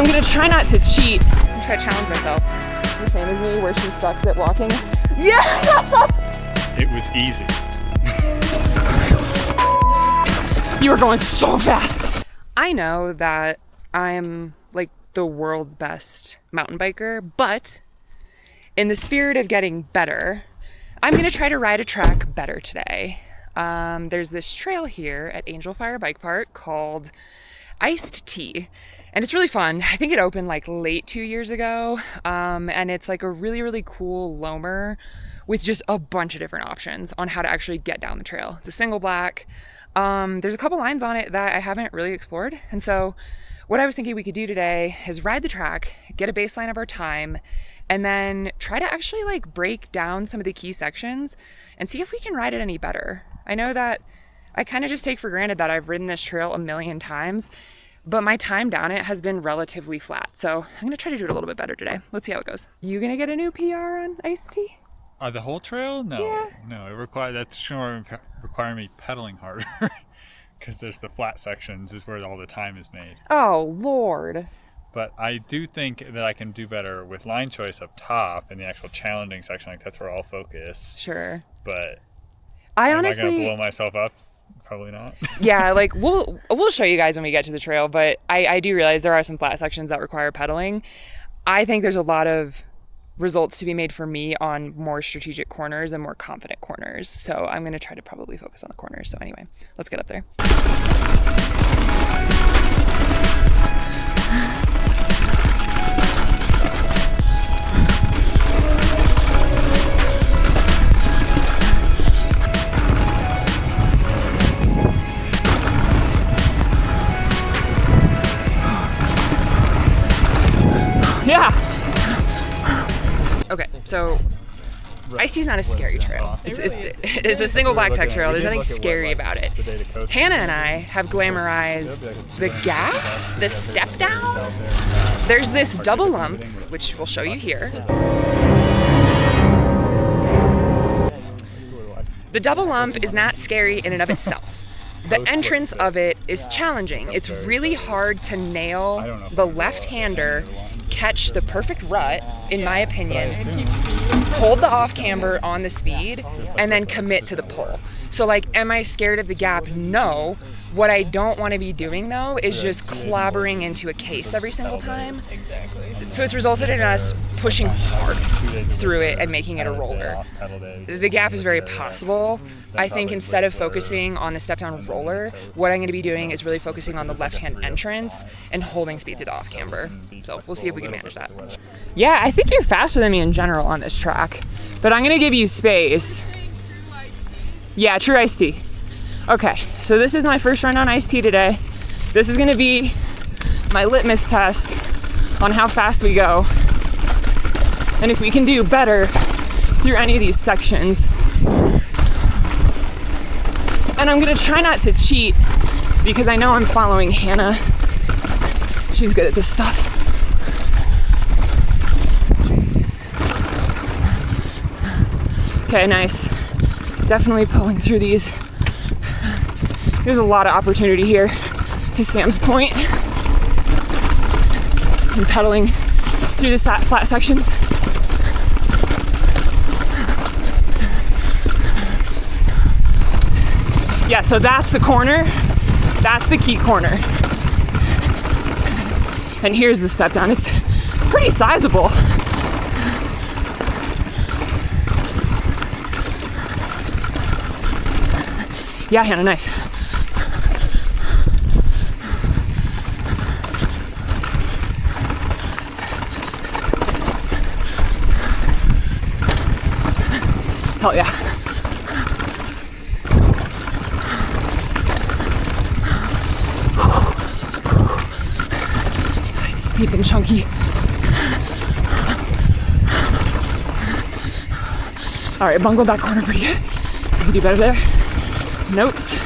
I'm gonna try not to cheat and try to challenge myself. The same as me, where she sucks at walking. Yeah! It was easy. You were going so fast. I know that I'm like the world's best mountain biker, but in the spirit of getting better, I'm gonna try to ride a track better today. There's this trail here at Angel Fire Bike Park called Iced Tea, and it's really fun. I think it opened like late 2 years ago, and it's like a really, really cool loamer with just a bunch of different options on how to actually get down the trail. It's a single black. There's a couple lines on it that I haven't really explored, and so what I was thinking we could do today is ride the track, get a baseline of our time, and then try to actually like break down some of the key sections and see if we can ride it any better. I know that I kind of just take for granted that I've ridden this trail a million times, but my time down it has been relatively flat. So I'm gonna try to do it a little bit better today. Let's see how it goes. You gonna get a new PR on Iced Tea? The whole trail? No, Yeah. No. That's going to require me pedaling harder because there's the flat sections is where all the time is made. Oh, Lord. But I do think that I can do better with line choice up top in the actual challenging section. Like that's where I'll focus. Sure. But I am honestly, I gonna blow myself up? Probably not. yeah, like we'll show you guys when we get to the trail, but I do realize there are some flat sections that require pedaling. I think there's a lot of results to be made for me on more strategic corners and more confident corners. So I'm going to try to probably focus on the corners. So anyway, let's get up there. Yeah. Okay, so Iced Tea's not a scary trail. It's a single black tech trail. There's nothing scary about it. Hannah and I have glamorized the gap, the step down. There's this double lump, which we'll show you here. The double lump is not scary in and of itself. The entrance of it is challenging. It's really hard to nail the left-hander, catch the perfect rut, in my opinion, hold the off camber on the speed, and then commit to the pull. So like, am I scared of the gap? No. What I don't want to be doing though is just clobbering into a case every single time. Exactly. So it's resulted in us pushing hard through it and making it a roller. The gap is very possible. I think instead of focusing on the step down roller, what I'm going to be doing is really focusing on the left hand entrance and holding speed to the off camber. So we'll see if we can manage that. Yeah, I think you're faster than me in general on this track, but I'm going to give you space. Yeah, true Iced Tea. Okay, so this is my first run on Iced Tea today. This is gonna be my litmus test on how fast we go and if we can do better through any of these sections. And I'm gonna try not to cheat because I know I'm following Hannah. She's good at this stuff. Okay, nice. Definitely pulling through these. There's a lot of opportunity here, to Sam's point, and pedaling through the flat sections. Yeah, so that's the corner. That's the key corner. And here's the step down. It's pretty sizable. Yeah, Hannah, nice. Hell yeah. It's steep and chunky. All right, bungled that corner pretty good. I can do better there. Notes.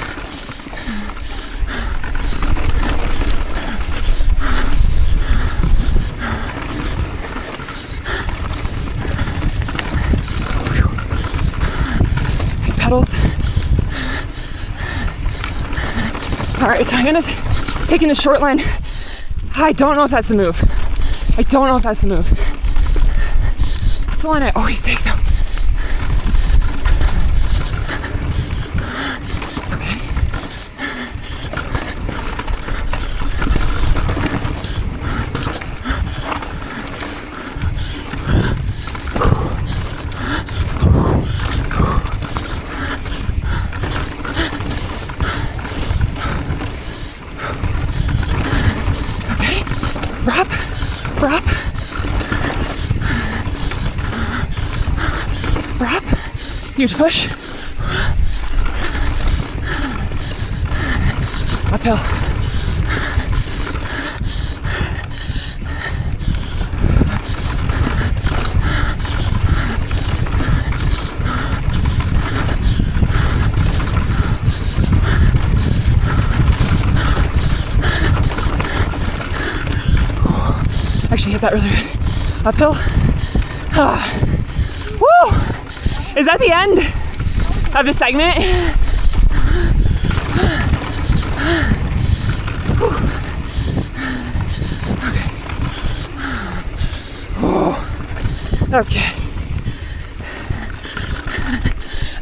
Pedals. All right, so Hannah's taking the short line I don't know if that's the move. I don't know if that's the move. That's the line I always take though. Huge push. Uphill. Actually hit that really good. Uphill. Woo! Is that the end of the segment? Okay.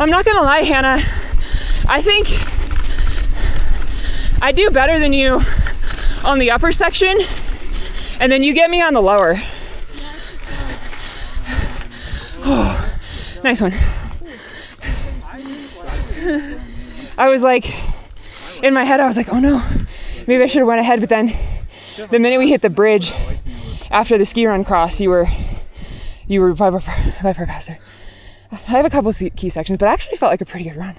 I'm not gonna lie, Hannah. I think I do better than you on the upper section, and then you get me on the lower. Nice one. I was like, in my head, I was like, oh no, maybe I should have went ahead. But then the minute we hit the bridge after the ski run cross, you were by far faster. I have a couple key sections, but I actually felt like a pretty good run.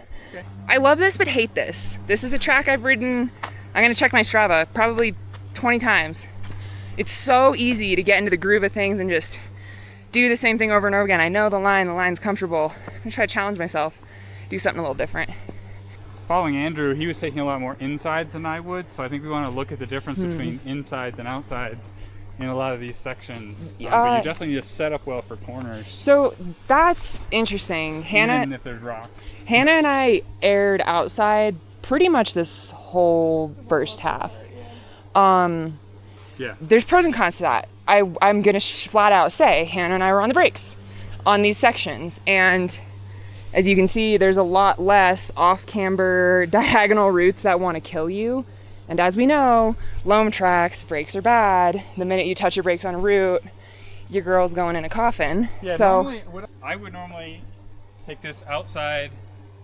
I love this, but hate this. This is a track I've ridden, I'm gonna check my Strava, probably 20 times. It's so easy to get into the groove of things and just do the same thing over and over again. I know the line's comfortable. I'm gonna try to challenge myself, do something a little different. Following Andrew, he was taking a lot more insides than I would, so I think we want to look at the difference between insides and outsides in a lot of these sections. But you definitely need to set up well for corners. So that's interesting. Even if there's rocks. Hannah and I aired outside pretty much this whole first half. Yeah. There's pros and cons to that. I'm gonna flat out say Hannah and I were on the brakes on these sections, and as you can see, there's a lot less off-camber diagonal routes that want to kill you. And as we know, loam tracks, brakes are bad. The minute you touch your brakes on a route, your girl's going in a coffin. Yeah, so I would normally take this outside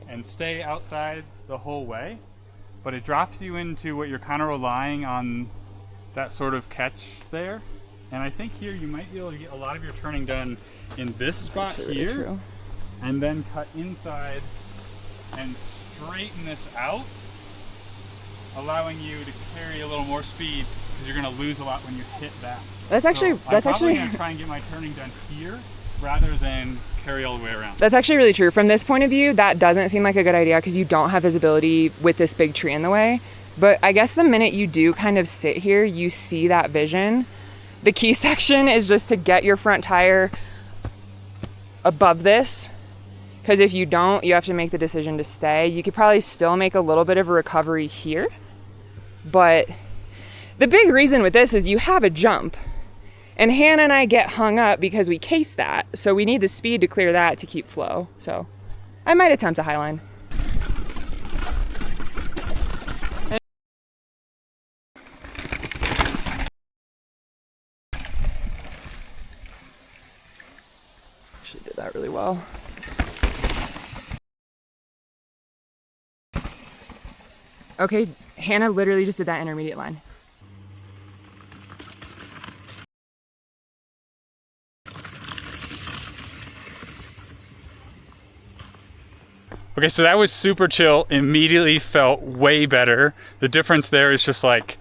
and stay outside the whole way, but it drops you into what you're kind of relying on, that sort of catch there. And I think here you might be able to get a lot of your turning done in this spot here, really, and then cut inside and straighten this out, allowing you to carry a little more speed because you're going to lose a lot when you hit that. I'm probably going to try and get my turning done here rather than carry all the way around. That's actually really true. From this point of view, that doesn't seem like a good idea because you don't have visibility with this big tree in the way. But I guess the minute you do kind of sit here, you see that vision. The key section is just to get your front tire above this, because if you don't, you have to make the decision to stay. You could probably still make a little bit of a recovery here, but the big reason with this is you have a jump, and Hannah and I get hung up because we case that, so we need the speed to clear that to keep flow. So I might attempt a highline. She did that really well. Okay, Hannah literally just did that intermediate line. Okay, so that was super chill. Immediately felt way better. The difference there is just like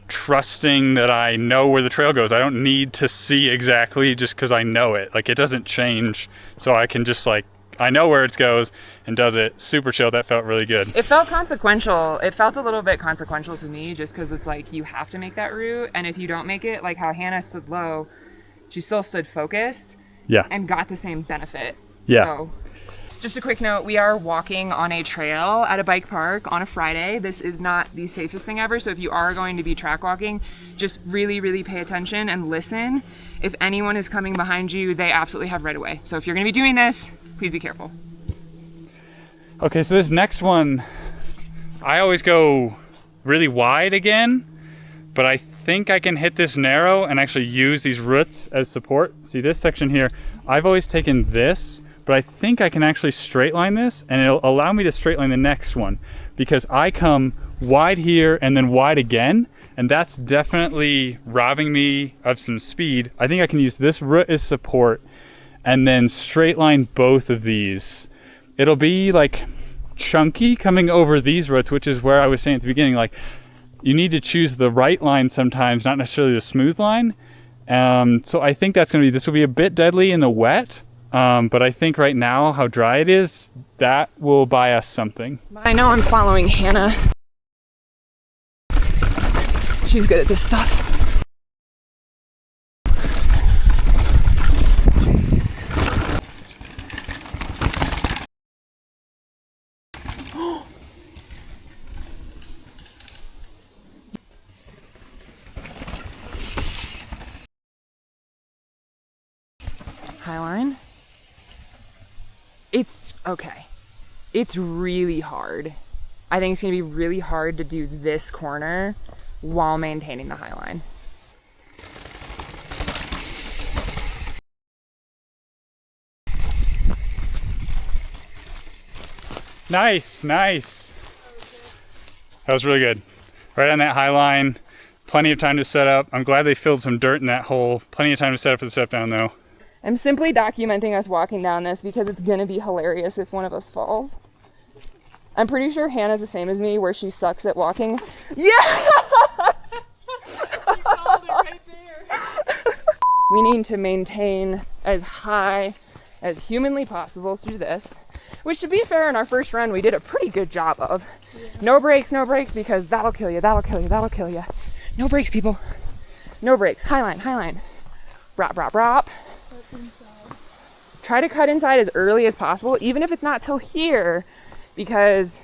trusting that I know where the trail goes. I don't need to see exactly just because I know it. Like, it doesn't change, so I can just like, I know where it goes and does it. Super chill. That felt really good. It felt consequential. It felt a little bit consequential to me just because it's like you have to make that route, and if you don't make it, like how Hannah stood low, she still stood focused. Yeah. And got the same benefit. Yeah. So Just a quick note, we are walking on a trail at a bike park on a Friday. This is not the safest thing ever, so if you are going to be track walking, just really pay attention and listen. If anyone is coming behind you, they absolutely have right of way. So if you're gonna be doing this, please be careful. Okay, so this next one, I always go really wide again, but I think I can hit this narrow and actually use these roots as support. See this section here, I've always taken this, but I think I can actually straight line this and it'll allow me to straight line the next one because I come wide here and then wide again, and that's definitely robbing me of some speed. I think I can use this root as support and then straight line both of these. It'll be like chunky coming over these roots, which is where I was saying at the beginning, like you need to choose the right line sometimes, not necessarily the smooth line. So I think that's gonna be, this will be a bit deadly in the wet. But I think right now, how dry it is, that will buy us something. I know I'm following Hannah. She's good at this stuff. Highline. It's okay. It's really hard. I think it's gonna be really hard to do this corner while maintaining the high line. Nice. That was really good. Right on that high line, plenty of time to set up. I'm glad they filled some dirt in that hole. Plenty of time to set up for the step down though. I'm simply documenting us walking down this because it's gonna be hilarious if one of us falls. I'm pretty sure Hannah's the same as me where she sucks at walking. Yeah! You called it right there. We need to maintain as high as humanly possible through this, which to be fair, in our first run, we did a pretty good job of. Yeah. No brakes, because that'll kill you. No brakes, people. No brakes. High line. Brop. Try to cut inside as early as possible, even if it's not till here, because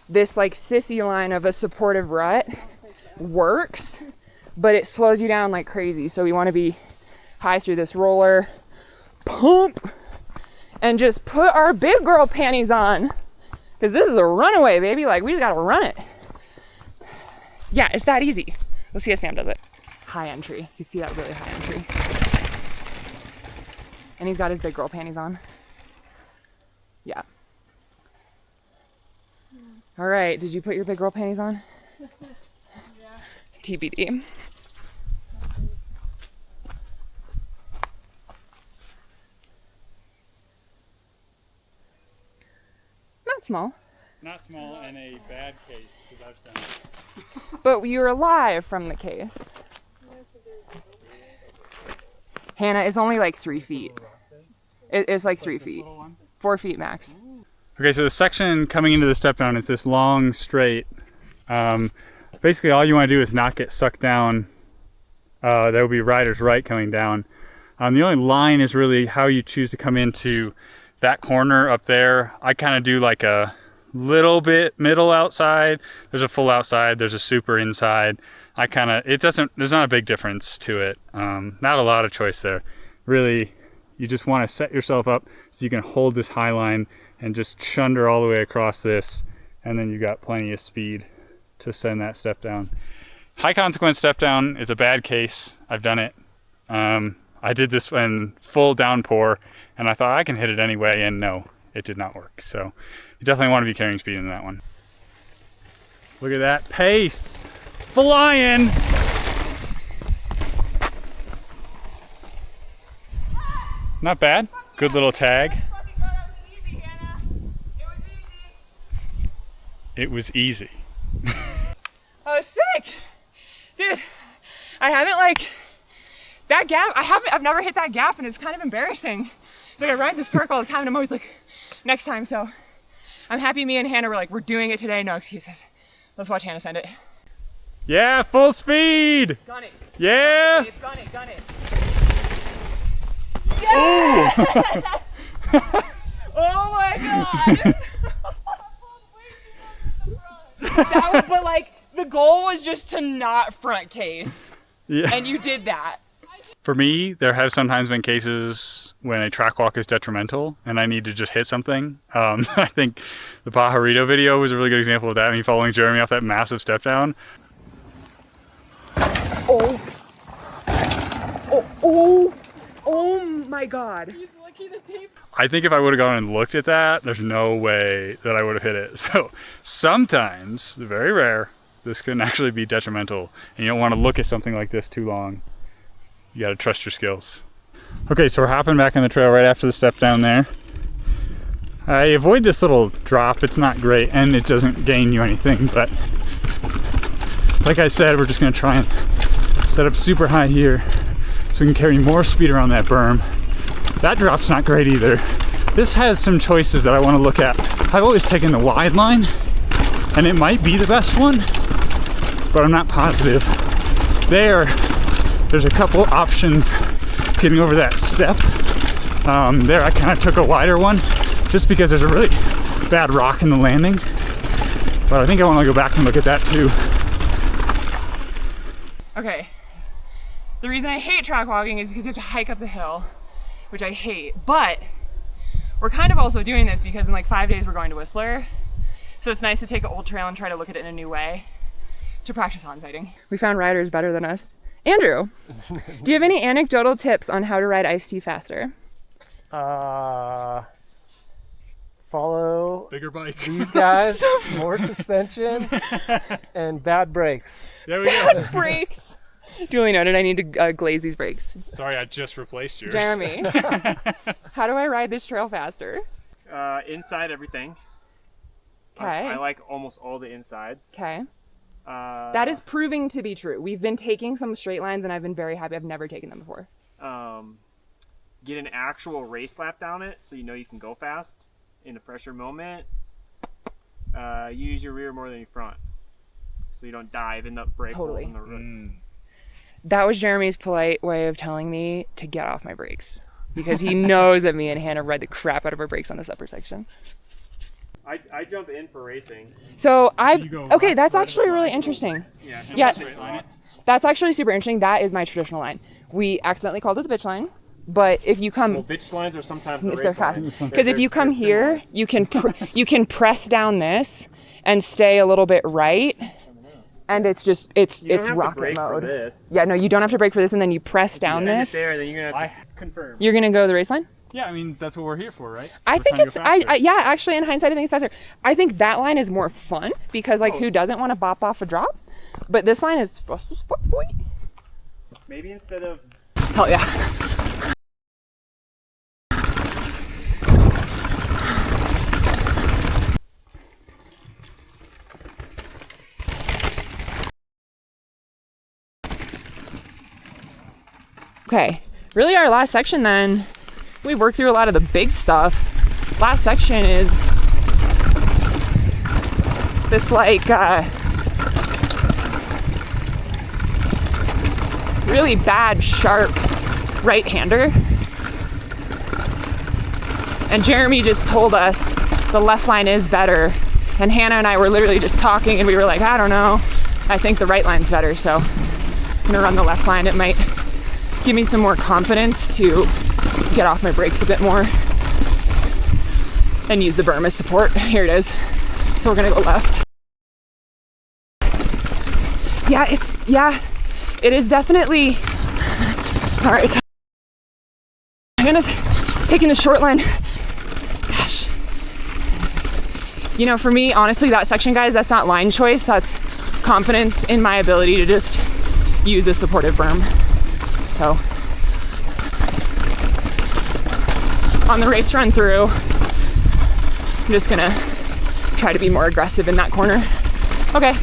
this like sissy line of a supportive rut works, but it slows you down like crazy. So we want to be high through this roller, pump, and just put our big girl panties on, because this is a runaway, baby. Like, we just gotta run it. Yeah, it's that easy. Let's see if Sam does it. High entry. You can see that really high entry. And he's got his big girl panties on. Yeah. All right, did you put your big girl panties on? Yeah. TBD. Not small. Not small and a bad case, because I've done it. But you're alive from the case. Hannah is only like 3 feet. It's like 3 feet. 4 feet max. Okay, so the section coming into the step down is this long straight. Basically all you want to do is not get sucked down. There will be riders right coming down. The only line is really how you choose to come into that corner up there. I kind of do like a little bit middle outside. There's a full outside, there's a super inside. There's not a big difference to it. Not a lot of choice there. Really, you just want to set yourself up so you can hold this high line and just chunder all the way across this, and then you got plenty of speed to send that step down. High consequence step down is a bad case. I've done it. I did this in full downpour, and I thought I can hit it anyway, and no, it did not work. So you definitely want to be carrying speed in that one. Look at that pace, flying. Not bad. Good little tag. It was easy. I was sick. Dude, I haven't that gap, I've never hit that gap, and it's kind of embarrassing. It's like I ride this park all the time and I'm always like, next time. So I'm happy me and Hannah were like, we're doing it today, no excuses. Let's watch Hannah send it. Yeah, full speed. Gun it. Yeah. Gun it. Yeah! Oh my God. But like, the goal was just to not front case. Yeah. And you did that. For me, there have sometimes been cases when a track walk is detrimental and I need to just hit something. I think the Pajarito video was a really good example of that. Me following Jeremy off that massive step down. Oh my God. He's lucky the tape. I think if I would have gone and looked at that, there's no way that I would have hit it. So sometimes, very rare, this can actually be detrimental. And you don't want to look at something like this too long. You gotta trust your skills. Okay, so we're hopping back on the trail right after the step down there. I avoid this little drop. It's not great and it doesn't gain you anything, but like I said, we're just gonna try and set up super high here so we can carry more speed around that berm. That drop's not great either. This has some choices that I want to look at. I've always taken the wide line and it might be the best one, but I'm not positive. There's a couple options getting over that step. There I kind of took a wider one just because there's a really bad rock in the landing. But I think I want to go back and look at that too. Okay. The reason I hate track walking is because you have to hike up the hill, which I hate. But we're kind of also doing this because in like 5 days we're going to Whistler. So it's nice to take an old trail and try to look at it in a new way to practice on-sighting. We found riders better than us. Andrew, do you have any anecdotal tips on how to ride iced tea faster? Follow Bigger bike. these guys, more suspension, and bad brakes. There we go. Brakes. Duly noted, I need to glaze these brakes. Sorry, I just replaced yours. Jeremy, how do I ride this trail faster? Inside everything. Okay. I like almost all the insides. Okay. That is proving to be true. We've been taking some straight lines and I've been very happy. I've never taken them before. Get an actual race lap down it so you know you can go fast in the pressure moment. Use your rear more than your front so you don't dive in the brake holes and the roots. That was Jeremy's polite way of telling me to get off my brakes because he knows that me and Hannah ride the crap out of our brakes on this upper section. I jump in for racing. So okay, left, that's right, actually really interesting. Yeah. So Yeah. straight line it. That's actually super interesting. That is my traditional line. We accidentally called it the bitch line, but if you come, Well, bitch lines are sometimes the they're race fast. lines. Because if you come here, you can you can press down this and stay a little bit right, and it's just it's You don't have to rocket brake for mode. this. Yeah, no, you don't have to brake for this, and then you press down Send it this. there, then you're gonna have to confirm. You're gonna go the race line. Yeah, I mean, that's what we're here for, right? I We're think trying it's to go faster. yeah, actually in hindsight I think it's faster. I think that line is more fun because like who doesn't want to bop off a drop? But this line is Maybe instead of hell yeah. Okay, really our last section then, we worked through a lot of the big stuff. Last section is this like really bad, sharp right-hander. And Jeremy just told us the left line is better. And Hannah and I were literally just talking and we were like, I don't know. I think the right line's better, so I'm gonna run the left line. It might give me some more confidence to get off my brakes a bit more and use the berm as support. Here it is. So we're gonna go left. It is definitely, all right. Hannah's taking the short line. Gosh. You know, for me, honestly, that section, guys, that's not line choice. That's confidence in my ability to just use a supportive berm. So, on the race run through, I'm just gonna try to be more aggressive in that corner. Okay,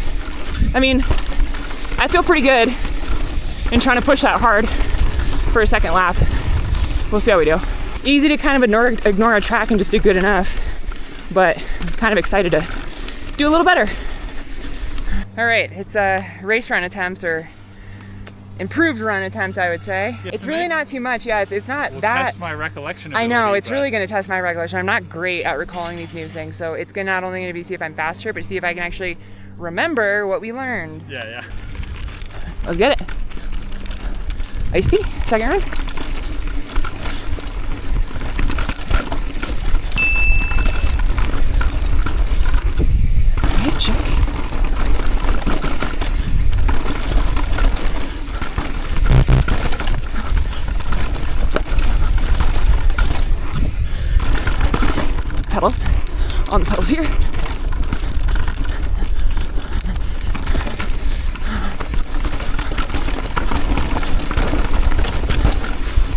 I mean, I feel pretty good in trying to push that hard for a second lap. We'll see how we do. Easy to kind of ignore a track and just do good enough, but I'm kind of excited to do a little better. All right, it's race run attempts, or improved run attempt, I would say. It's really not too much. Yeah, it's not We'll that. test my recollection I know, ability, it's but- really going to test my recollection. I'm not great at recalling these new things, so it's not only going to be see if I'm faster, but see if I can actually remember what we learned. Yeah. Let's get it. Iced tea, second run. Right, check. Pedals, on the pedals here.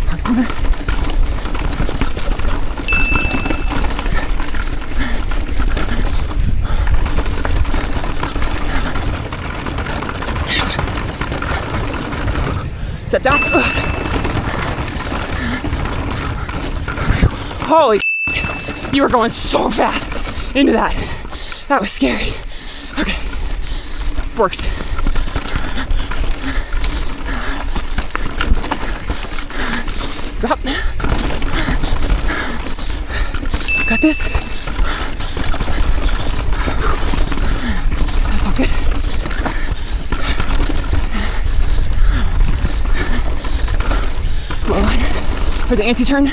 Hard corner. Set down. Holy, you were going so fast into that. That was scary. Okay, worked. Drop. Got this. Okay. Low line for the anti-turn.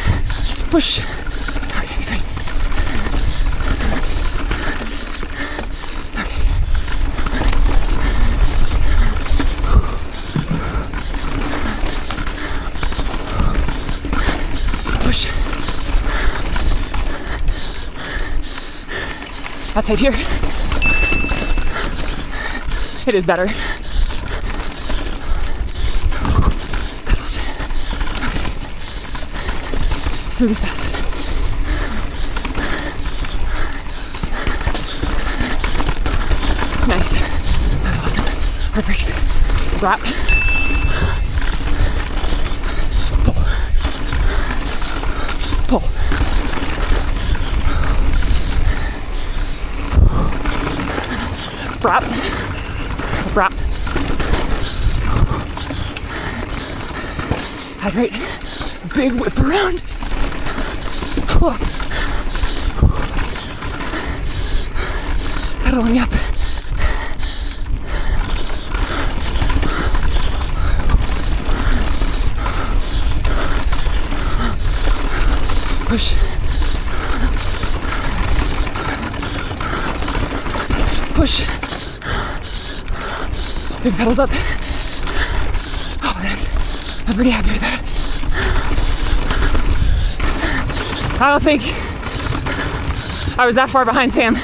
Push. Okay, sorry. Push. Outside here. It is better. Pedals. Smooth as fast. Nice. That was awesome. Hard brakes. Wrap. Pull. Wrap. Wrap. Hydrate. Big whip around. Pedaling up. Push. Push. Big pedals up. Oh, nice. I'm pretty happy with that. I don't think I was that far behind Sam.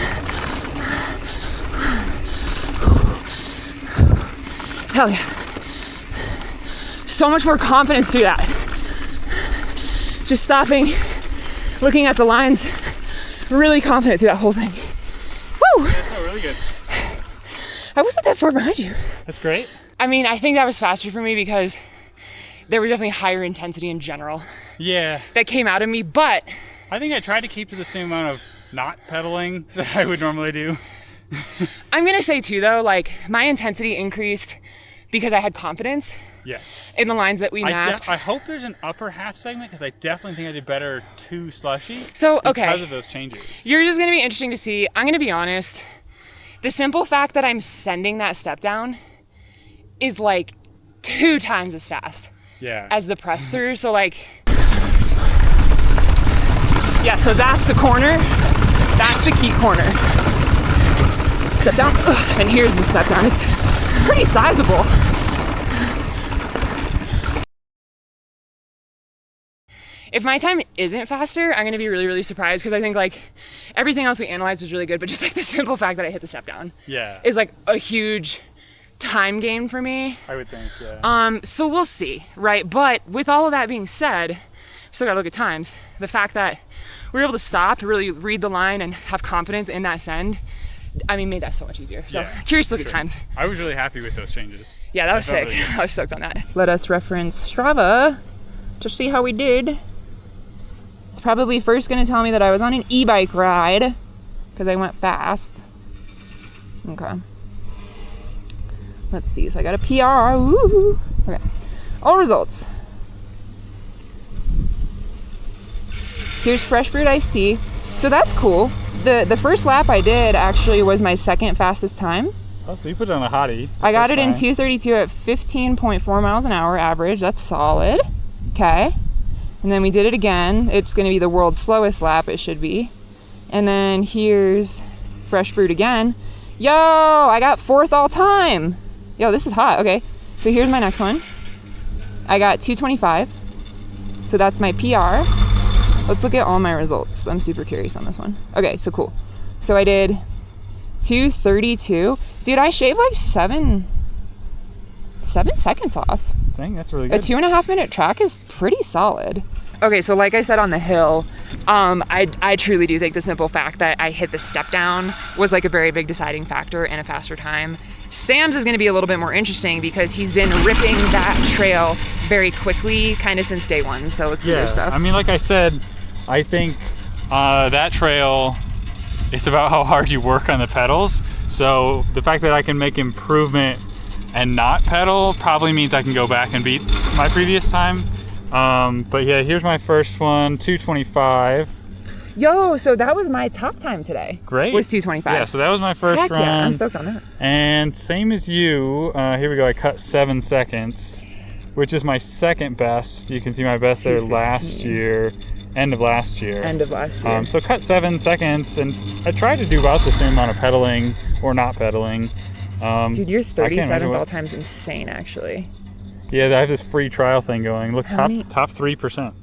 Hell yeah. So much more confidence through that. Just stopping, looking at the lines, really confident through that whole thing. Woo! Oh, really good. I wasn't that far behind you. That's great. I mean, I think that was faster for me because there were definitely higher intensity in general Yeah. that came out of me, but I think I tried to keep to the same amount of not pedaling that I would normally do. I'm gonna say too though, like my intensity increased because I had confidence Yes. in the lines that we mapped. I hope there's an upper half segment because I definitely think I did better too slushy. So, okay. Because of those changes. Yours is gonna be interesting to see. I'm gonna be honest. The simple fact that I'm sending that step down is like 2 times as fast Yeah. as the press through. So like, yeah, so that's the corner. That's the key corner. Step down, and here's the step down. It's pretty sizable. If my time isn't faster, I'm gonna be really, really surprised because I think like everything else we analyzed was really good, but just like the simple fact that I hit the step down Yeah. is like a huge time gain for me. I would think, yeah. So we'll see, right? But with all of that being said, we still gotta look at times. The fact that we were able to stop, really read the line, and have confidence in that send, I mean, made that so much easier. So Yeah, curious to look at times. I was really happy with those changes. Yeah, that was felt sick. really good. I was stoked on that. Let us reference Strava to see how we did. It's probably first gonna tell me that I was on an e-bike ride because I went fast. Okay. Let's see, so I got a PR. Woo! Okay. All results. Here's fresh brewed iced tea. So that's cool. The first lap I did actually was my second fastest time. Oh, so you put it on a hottie. I got it in 2:32 at 15.4 miles an hour average. That's solid. Okay. And then we did it again. It's going to be the world's slowest lap, it should be. And then here's fresh brewed again. Yo, I got 4th all time. Yo, this is hot. Okay. So here's my next one. I got 2:25. So that's my PR. Let's look at all my results. I'm super curious on this one. Okay, so cool. So I did 2:32. Dude, I shaved like 7 seconds off. Dang, that's really A good. 2.5 minute track is pretty solid. Okay, so like I said on the hill, I truly do think the simple fact that I hit the step down was like a very big deciding factor in a faster time. Sam's is going to be a little bit more interesting because he's been ripping that trail very quickly kind of since day one. So let's see their stuff. I mean, like I said, I think that trail, it's about how hard you work on the pedals. So the fact that I can make improvement and not pedal probably means I can go back and beat my previous time. But yeah, here's my first one, 2:25. Yo, so that was my top time today. Great. Was 2:25. Yeah, so that was my first Heck run. yeah, I'm stoked on that. And same as you, here we go, I cut 7 seconds, which is my second best. You can see my best there last 2:15. year, end of last year. End of last year. So cut 7 seconds, and I tried to do about the same amount of pedaling or not pedaling. Dude, your I can't imagine 37th what- all time's insane, actually. Yeah, I have this free trial thing going. Look, How top many- top 3%.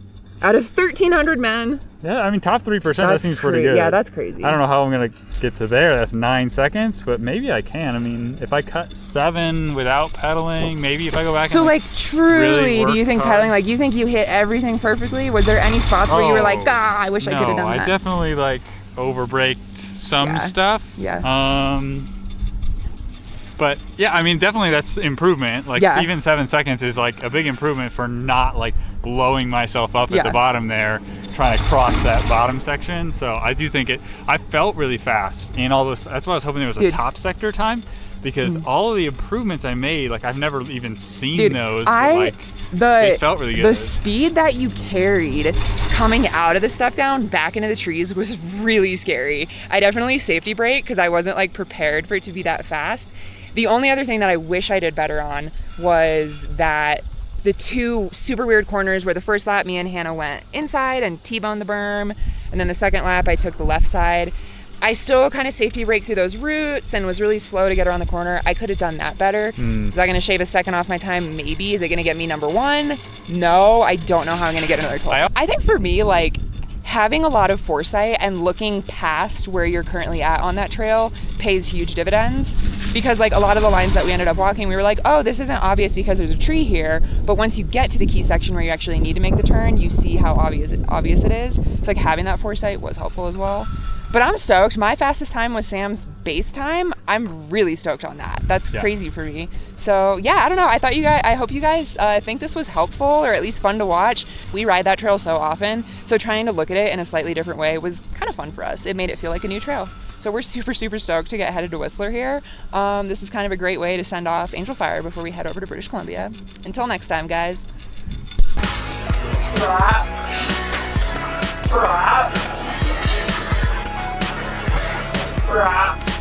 Out of 1,300 men. Yeah, I mean top 3%. That That's seems pretty cra- good. yeah, that's crazy. I don't know how I'm gonna get to there. That's 9 seconds, but maybe I can. I mean, if I cut 7 without pedaling, maybe if I go back. So and like truly, work do you think hard. pedaling, like you think you hit everything perfectly? Was there any spots where you were like, I wish I could have No, done I that? definitely like overbraked some Yeah. stuff. Yeah. But yeah, I mean, definitely that's improvement. Like Yeah. even 7 seconds is like a big improvement for not like blowing myself up at Yeah. the bottom there, trying to cross that bottom section. So I do think I felt really fast in all this. That's why I was hoping there was a Dude. top sector time, because all of the improvements I made, like I've never even seen Dude, those. But like they felt really The good. speed that you carried coming out of the step down back into the trees was really scary. I definitely safety brake because I wasn't like prepared for it to be that fast. The only other thing that I wish I did better on was that the 2 super weird corners where the first lap me and Hannah went inside and T-boned the berm, and then the second lap I took the left side. I still kind of safety braked through those roots and was really slow to get around the corner. I could have done that better. Is that going to shave a second off my time? Maybe. Is it going to get me number 1? No, I don't know how I'm going to get another 12. I think for me, like, having a lot of foresight and looking past where you're currently at on that trail pays huge dividends, because like a lot of the lines that we ended up walking, we were like, oh, this isn't obvious because there's a tree here, but once you get to the key section where you actually need to make the turn, you see how obvious it is. So like having that foresight was helpful as well. But I'm stoked. My fastest time was Sam's base time. I'm really stoked on that. That's crazy for me. So yeah, I don't know. I hope you guys think this was helpful or at least fun to watch. We ride that trail so often, so trying to look at it in a slightly different way was kind of fun for us. It made it feel like a new trail. So we're super, super stoked to get headed to Whistler here. This is kind of a great way to send off Angel Fire before we head over to British Columbia. Until next time, guys. Rap.